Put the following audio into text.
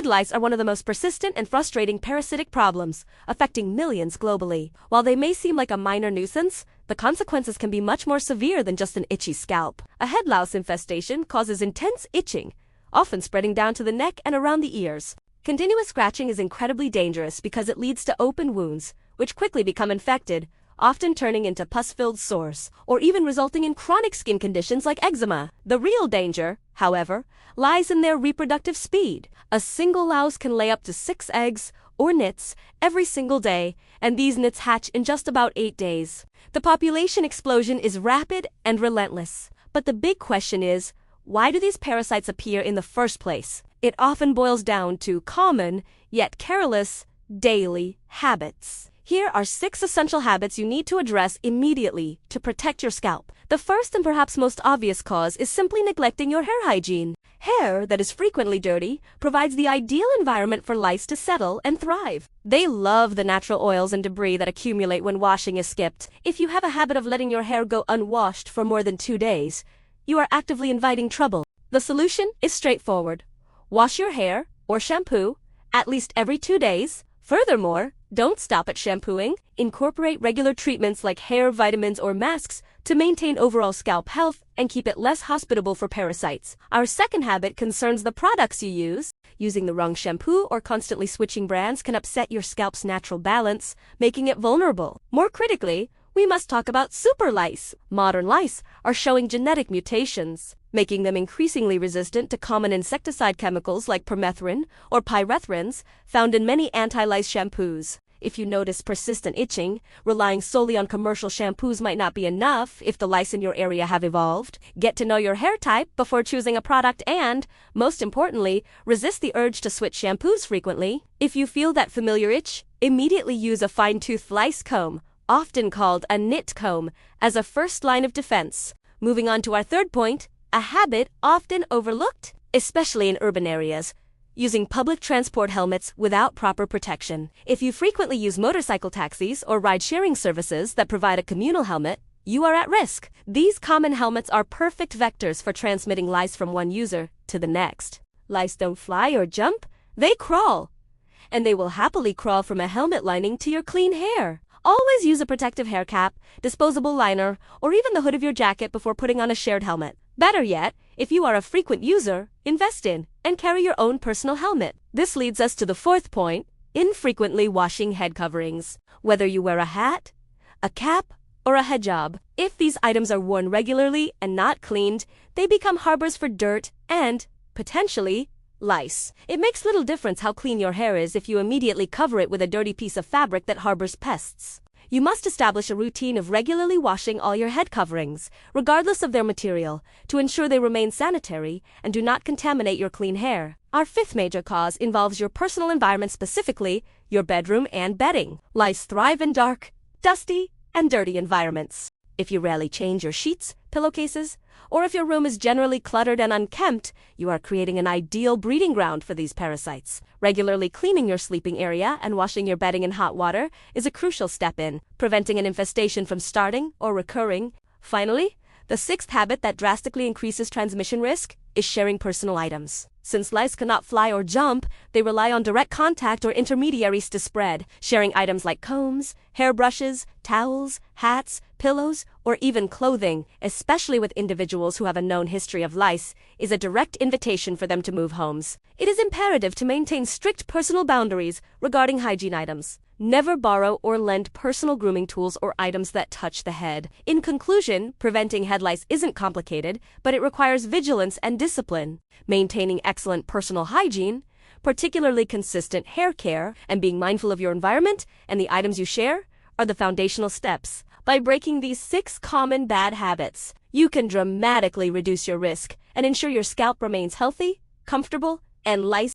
Head lice are one of the most persistent and frustrating parasitic problems, affecting millions globally. While they may seem like a minor nuisance, the consequences can be much more severe than just an itchy scalp. A head louse infestation causes intense itching, often spreading down to the neck and around the ears. Continuous scratching is incredibly dangerous because it leads to open wounds, which quickly become infected, often turning into pus-filled sores, or even resulting in chronic skin conditions like eczema. The real danger, however, lies in their reproductive speed. A single louse can lay up to 6 eggs, or nits, every single day, and these nits hatch in just about 8 days. The population explosion is rapid and relentless. But the big question is, why do these parasites appear in the first place? It often boils down to common, yet careless, daily habits. Here are 6 essential habits you need to address immediately to protect your scalp. The first and perhaps most obvious cause is simply neglecting your hair hygiene. Hair that is frequently dirty provides the ideal environment for lice to settle and thrive. They love the natural oils and debris that accumulate when washing is skipped. If you have a habit of letting your hair go unwashed for more than 2 days, you are actively inviting trouble. The solution is straightforward. Wash your hair, or shampoo, at least every 2 days. Furthermore, don't stop at shampooing. Incorporate regular treatments like hair vitamins or masks to maintain overall scalp health and keep it less hospitable for parasites. Our second habit concerns the products you use. Using the wrong shampoo or constantly switching brands can upset your scalp's natural balance, making it vulnerable. More critically, we must talk about super lice. Modern lice are showing genetic mutations, making them increasingly resistant to common insecticide chemicals like permethrin or pyrethrins found in many anti-lice shampoos. If you notice persistent itching, relying solely on commercial shampoos might not be enough if the lice in your area have evolved. Get to know your hair type before choosing a product and, most importantly, resist the urge to switch shampoos frequently. If you feel that familiar itch, immediately use a fine-toothed lice comb, often called a nit comb, as a first line of defense. Moving on to our third point, a habit often overlooked, especially in urban areas: using public transport helmets without proper protection. If you frequently use motorcycle taxis or ride-sharing services that provide a communal helmet, you are at risk. These common helmets are perfect vectors for transmitting lice from one user to the next. Lice don't fly or jump, they crawl. And they will happily crawl from a helmet lining to your clean hair. Always use a protective hair cap, disposable liner, or even the hood of your jacket before putting on a shared helmet. Better yet, if you are a frequent user, invest in and carry your own personal helmet. This leads us to the fourth point: infrequently washing head coverings. Whether you wear a hat, a cap, or a hijab, if these items are worn regularly and not cleaned, they become harbors for dirt and, potentially, lice. It makes little difference how clean your hair is if you immediately cover it with a dirty piece of fabric that harbors pests. You must establish a routine of regularly washing all your head coverings, regardless of their material, to ensure they remain sanitary and do not contaminate your clean hair. Our fifth major cause involves your personal environment, specifically your bedroom and bedding. Lice thrive in dark, dusty, and dirty environments. If you rarely change your sheets, pillowcases, or if your room is generally cluttered and unkempt, you are creating an ideal breeding ground for these parasites. Regularly cleaning your sleeping area and washing your bedding in hot water is a crucial step in preventing an infestation from starting or recurring. Finally, the sixth habit that drastically increases transmission risk is sharing personal items. Since lice cannot fly or jump, they rely on direct contact or intermediaries to spread. Sharing items like combs, hairbrushes, towels, hats, pillows, or even clothing, especially with individuals who have a known history of lice, is a direct invitation for them to move homes. It is imperative to maintain strict personal boundaries regarding hygiene items. Never borrow or lend personal grooming tools or items that touch the head. In conclusion, preventing head lice isn't complicated, but it requires vigilance and discipline. Maintaining excellent personal hygiene, particularly consistent hair care, and being mindful of your environment and the items you share are the foundational steps. By breaking these 6 common bad habits, you can dramatically reduce your risk and ensure your scalp remains healthy, comfortable, and lice